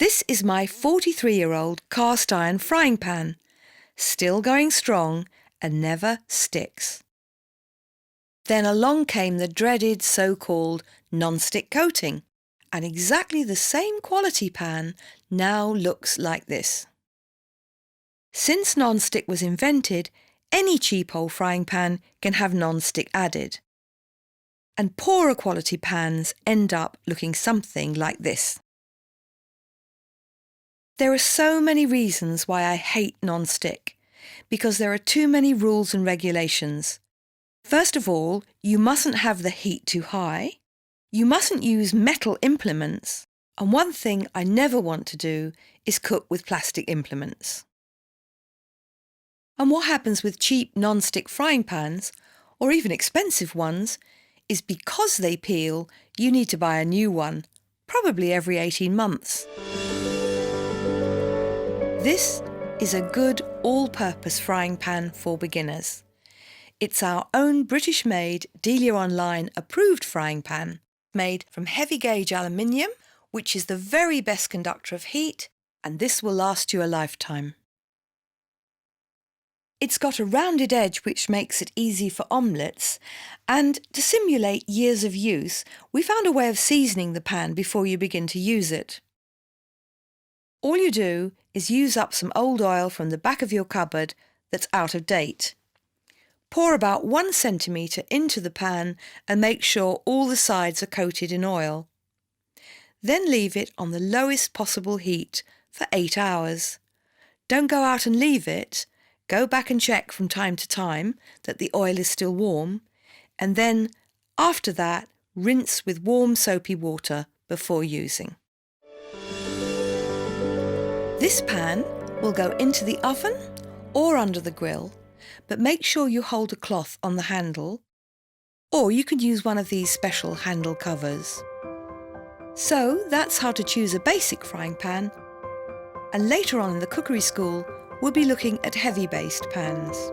This is my 43-year-old cast iron frying pan, still going strong and never sticks. Then along came the dreaded so-called non-stick coating, and exactly the same quality pan now looks like this. Since non-stick was invented, any cheap old frying pan can have non-stick added. And poorer quality pans end up looking something like this. There are so many reasons why I hate non-stick, because there are too many rules and regulations. First of all, you mustn't have the heat too high. You mustn't use metal implements. And one thing I never want to do is cook with plastic implements. And what happens with cheap non-stick frying pans, or even expensive ones, is because they peel, you need to buy a new one, probably every 18 months. This is a good all-purpose frying pan for beginners. It's our own British-made, Delia Online approved frying pan, made from heavy gauge aluminium, which is the very best conductor of heat, and this will last you a lifetime. It's got a rounded edge which makes it easy for omelettes, and to simulate years of use, we found a way of seasoning the pan before you begin to use it. All you do is use up some old oil from the back of your cupboard that's out of date. Pour about 1 centimetre into the pan and make sure all the sides are coated in oil. Then leave it on the lowest possible heat for 8 hours. Don't go out and leave it. Go back and check from time to time that the oil is still warm, and then, after that, rinse with warm soapy water before using. This pan will go into the oven or under the grill, but make sure you hold a cloth on the handle, or you can use one of these special handle covers. So that's how to choose a basic frying pan, and later on in the cookery school we'll be looking at heavy-based pans.